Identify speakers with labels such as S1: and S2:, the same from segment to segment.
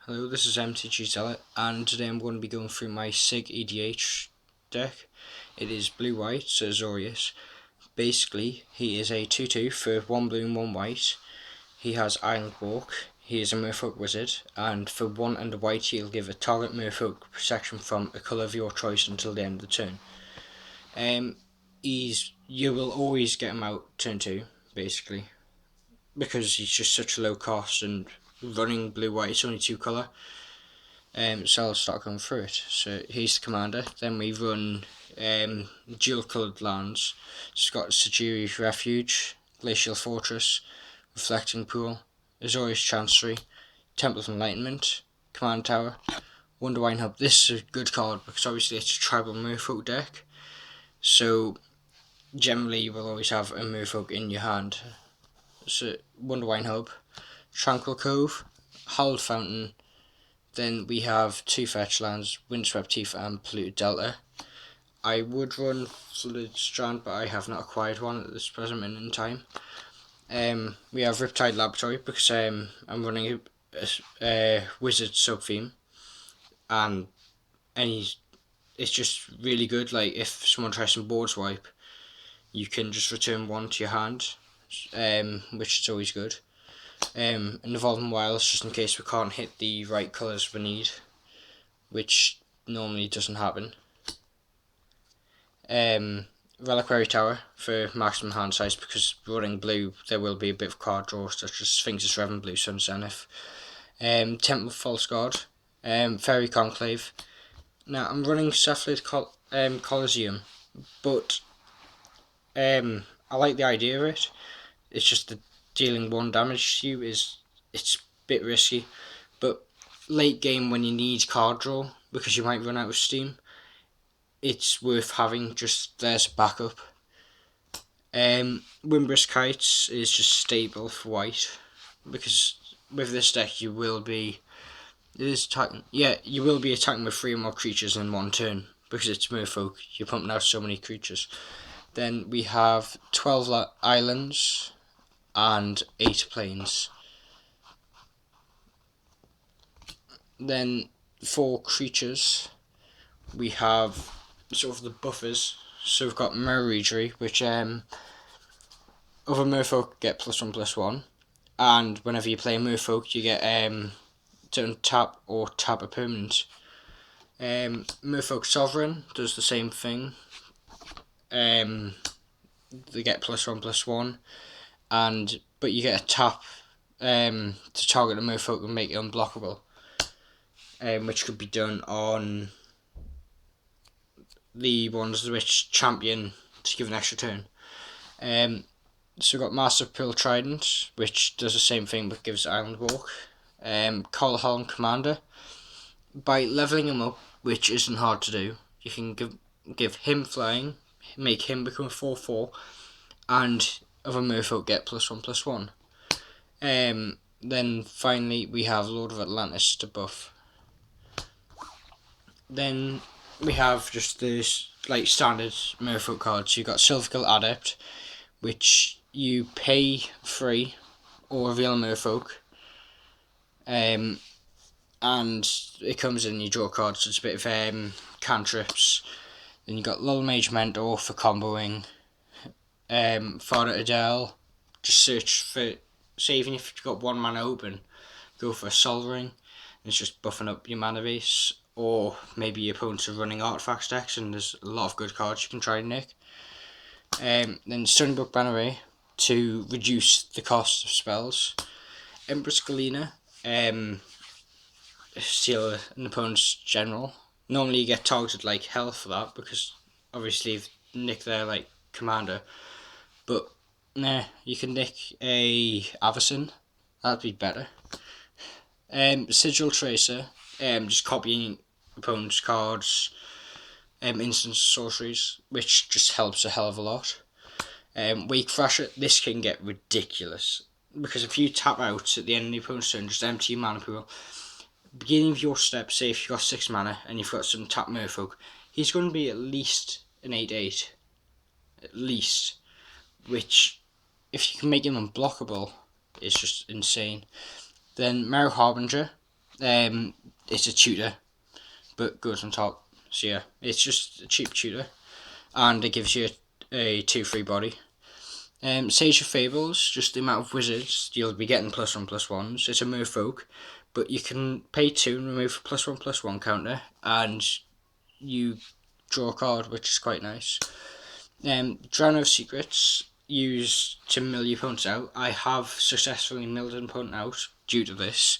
S1: Hello, this is MTG Zealot, and today I'm going to be going through my Sygg EDH deck. It is blue-white, so Azorius. Basically, he is a 2-2 for 1 blue and 1 white. He has Island Walk, he is a Merfolk Wizard, and for 1 and a white he'll give a target Merfolk protection from a colour of your choice until the end of the turn. You will always get him out turn 2, basically, because he's just such a low cost, and running blue-white is only 2 colour. So I'll start going through it. So he's the commander. Then we run dual coloured lands. It's got Sygg Refuge, Glacial Fortress, Reflecting Pool, Azorius Chancery, Temple of Enlightenment, Command Tower, Wonderwine Hub. This is a good card because obviously it's a tribal Merfolk deck. So generally you will always have a Merfolk in your hand. So Wonderwine Hub, Tranquil Cove, Howled Fountain. Then we have 2 fetch lands, Windswept Heath and Polluted Delta. I would run Flooded Strand, but I have not acquired one at this present minute in time. We have Riptide Laboratory because I'm running a Wizard sub-theme, and it's just really good. Like if someone tries some board swipe, you can just return 1 to your hand, which is always good. An Evolving Wilds just in case we can't hit the right colours we need, which normally doesn't happen. Reliquary Tower for maximum hand size because running blue there will be a bit of card draw such as Sphinx's Revan, Blue Sun Zenith. Temple of False God, Fairy Conclave. Now I'm running Cephalid Colosseum, but I like the idea of it. It's just the dealing 1 damage to you it's a bit risky, but late game when you need card draw because you might run out of steam, it's worth having just there as a backup. Wimbrous Kites is just stable for white because with this deck you will be attacking with 3 or more creatures in 1 turn because it's Merfolk. You're pumping out so many creatures. Then we have 12 islands and 8 plains. Then for creatures we have sort of the buffers. So we've got Mirror Readery, which other Merfolk get +1/+1, and whenever you play a Merfolk you get to untap or tap a permanent. Merfolk Sovereign does the same thing. They get +1/+1, but you get a tap to target a Merfolk and make it unblockable, which could be done on the ones which champion to give an extra turn. So we've got Massive Pearl Trident, which does the same thing but gives Island Walk. Coral Commander. By levelling him up, which isn't hard to do, you can give him flying, make him become a 4/4, and other Merfolk get +1/+1. Then finally we have Lord of Atlantis to buff. Then we have just this like standard Merfolk cards. You got Silverkill Adept, which you pay 3 or reveal a Merfolk, and it comes in your draw cards. So it's a bit of cantrips. Then you got Lull Mage Mentor for comboing. Father Adele, just search for saving if you've got 1 mana open, go for a Sol Ring, and it's just buffing up your mana base. Or maybe your opponents are running artifacts decks and there's a lot of good cards you can try and nick. Then Stonybrook Banneret to reduce the cost of spells. Empress Galena, steal an opponent's general. Normally you get targeted like hell for that because obviously you've nicked their like commander. But nah, you can nick a Avacyn. That'd be better. Sigil Tracer, just copying opponent's cards, instants, sorceries, which just helps a hell of a lot. Wake Thrasher, this can get ridiculous because if you tap out at the end of the opponent's turn, just empty your mana pool. Beginning of your step, say if you've got 6 mana and you've got some tap Merfolk, he's going to be at least an 8/8, at least, which if you can make him unblockable is just insane. Then Merrow Harbinger, It's a tutor, but goes on top. So yeah, it's just a cheap tutor, and it gives you a 2/3 body. Sage of Fables, just the amount of wizards you'll be getting +1/+1s. It's a merfolk, but you can pay 2 and remove a +1/+1 counter, and you draw a card, which is quite nice. Drowner of Secrets, used to mill your opponents out. I have successfully milled an opponent out due to this.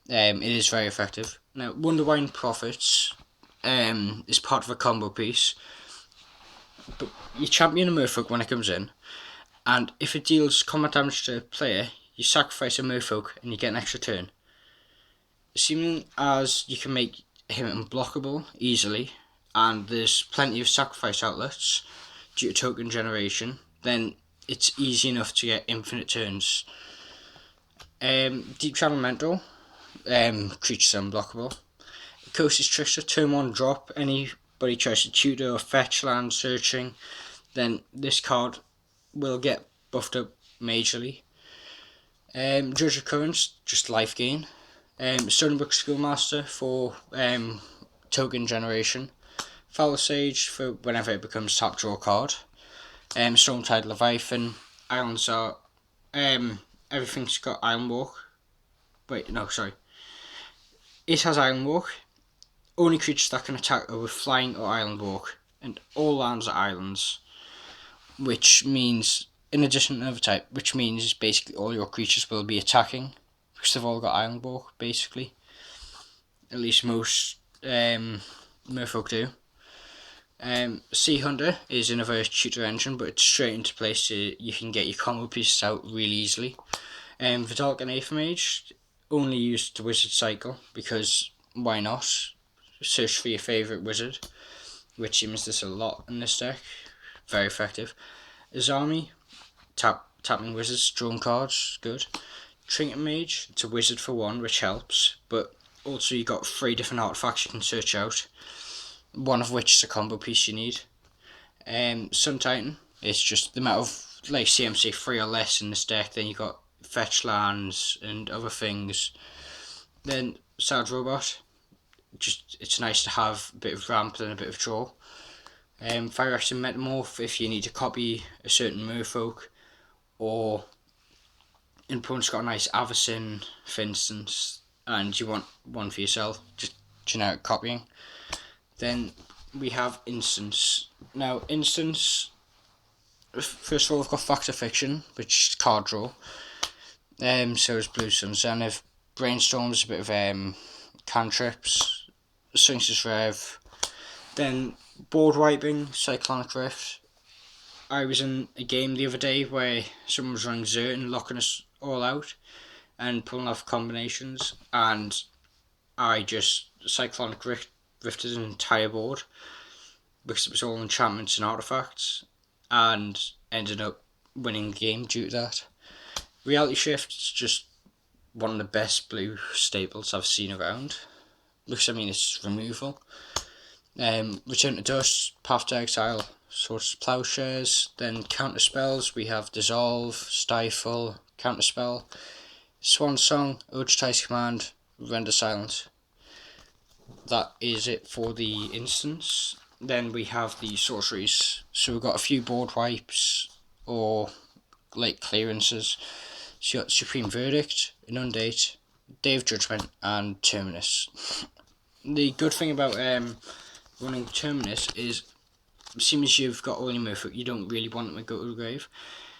S1: It is very effective. Now, Wonderwine Prophets is part of a combo piece, but you champion a merfolk when it comes in, and if it deals combat damage to a player, you sacrifice a merfolk and you get an extra turn. Seeming as you can make him unblockable easily, and there's plenty of sacrifice outlets due to token generation, then it's easy enough to get infinite turns. Deep Channel Mental, creatures unblockable. Coast's Trickster, turn 1 drop. Anybody tries to tutor or fetch land searching, then this card will get buffed up majorly. Judge of Currents, just life gain. Stonebrook Schoolmaster for token generation. Foul Sage for whenever it becomes top draw card. Stormtide Leviathan. Islands are everything's got Island Walk. Wait, no, sorry. It has Island Walk. Only creatures that can attack are with Flying or Island Walk, and all lands are islands, which means, in addition to another type, which means basically all your creatures will be attacking because they've all got Island Walk, basically. At least most merfolk do. Sea Hunter is another tutor engine, but it's straight into place so you can get your combo pieces out really easily. Vidalcan Aethmage, only used to wizard cycle, because why not? Search for your favourite wizard, which seems there's a lot in this deck. Very effective. Azami, tapping wizards, drawn cards, good. Trinket Mage, it's a wizard for 1, which helps, but also you got 3 different artifacts you can search out, one of which is a combo piece you need. Sun Titan, it's just the amount of like CMC 3 or less in this deck, then you got fetch lands and other things. Then Sad Robot, just it's nice to have a bit of ramp and a bit of draw. Fire Action Metamorph if you need to copy a certain merfolk, or an opponent's got a nice Avacyn, for instance, and you want one for yourself, just generic copying. Then we have Instance. Now, Instance, first of all, we've got Fact or Fiction, which is card draw. So is Blue Suns, and if Brainstorm's a bit of cantrips, Sphinx's Rev. Then board wiping, Cyclonic Rift. I was in a game the other day where someone was running Xur and locking us all out and pulling off combinations, and I just Cyclonic Rifted an entire board because it was all enchantments and artifacts, and ended up winning the game due to that. Reality Shift is just one of the best blue staples I've seen around, because I mean it's removal. Return to Dust, Path to Exile, Swords of Plowshares. Then counter spells, we have Dissolve, Stifle, Counterspell, Swan Song, Urge Tice Command, Render Silent. That is it for the instance. Then we have the sorceries. So we've got a few board wipes or like clearances. So you got Supreme Verdict, Inundate, Day of Judgment, and Terminus. The good thing about running Terminus is, as soon as you've got all your merfolk, you don't really want them to go to the grave.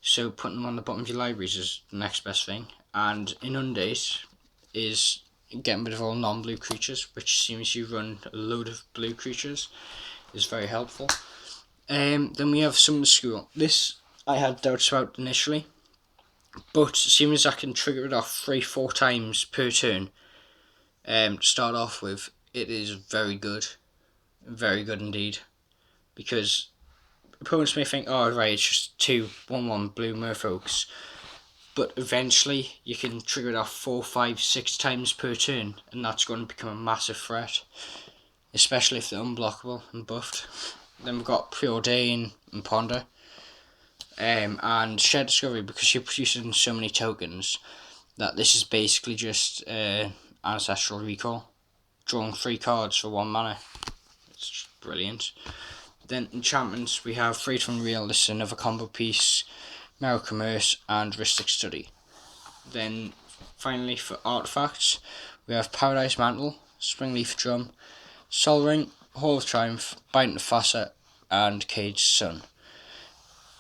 S1: So putting them on the bottom of your libraries is the next best thing. And Inundate is getting rid of all non-blue creatures, which seems you run a load of blue creatures, is very helpful. Then we have Summon School. This I had doubts about initially, but seeing as I can trigger it off 3-4 times per turn to start off with, it is very good indeed, because opponents may think, oh right, it's just 2 1/1 blue merfolks, but eventually you can trigger it off 4, 5, 6 times per turn, and that's going to become a massive threat, especially if they're unblockable and buffed. Then we've got Preordain and Ponder, and Shared Discovery, because you're producing so many tokens that this is basically just a Ancestral Recall, drawing 3 cards for 1 mana. It's just brilliant. Then enchantments, we have Freed from Real, this is another combo piece, Merrow Commerce and Ristic Study. Then finally for artifacts, we have Paradise Mantle, Springleaf Drum, Sol Ring, Hall of Triumph, Binding Facet and Caged Sun.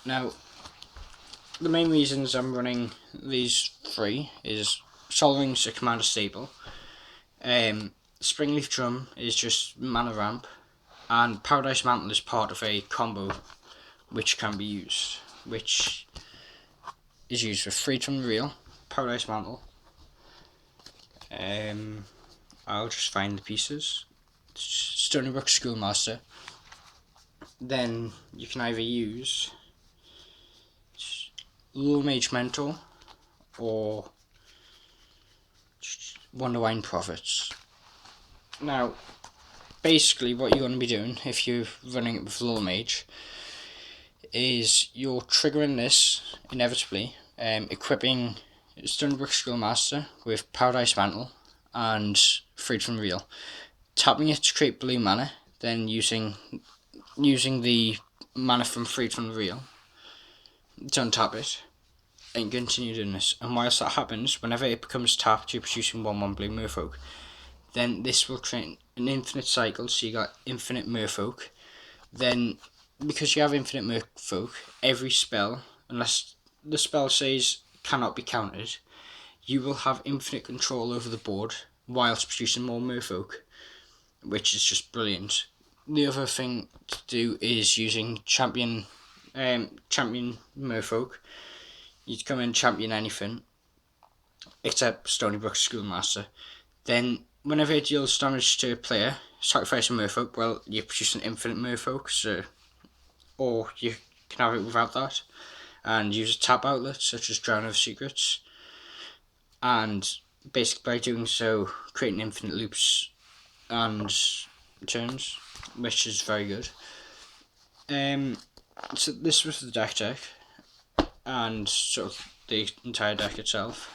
S1: Now, the main reasons I'm running these 3 is Sol Ring's a commander staple, Springleaf Drum is just mana ramp, and Paradise Mantle is part of a combo which can be used, which is used with Freed from the Real, Paradise Mantle. I'll just find the pieces. Stonybrook Schoolmaster. Then you can either use Lure Mage Mentor or Wonderwine Prophets. Now, basically what you're going to be doing if you're running it with Lure Mage is you're triggering this inevitably, equipping Stonybrook Schoolmaster with Paradise Mantle and Freed from Real, tapping it to create blue mana, then using the mana from Freed from Real to untap it, and continue doing this. And whilst that happens, whenever it becomes tapped, you're producing 1/1 blue Merfolk. Then this will create an infinite cycle, so you got infinite Merfolk. Then, because you have infinite Merfolk, every spell, unless the spell says cannot be countered, you will have infinite control over the board whilst producing more Merfolk, which is just brilliant. The other thing to do is using champion Merfolk. You'd come in champion anything except Stonybrook Schoolmaster. Then whenever it deals damage to a player, sacrifice a Merfolk. Well, you produce an infinite Merfolk, so, or you can have it without that, and use a tap outlet such as Drown of Secrets, and basically by doing so creating infinite loops and turns, which is very good. So this was the deck and sort of the entire deck itself.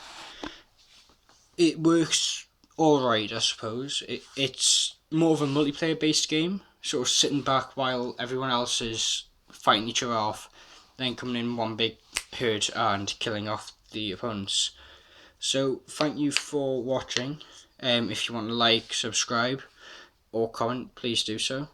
S1: It works alright, I suppose. It's more of a multiplayer based game, sort of sitting back while everyone else is fighting each other off, then coming in one big herd and killing off the opponents. So thank you for watching. If you want to like, subscribe or comment, please do so.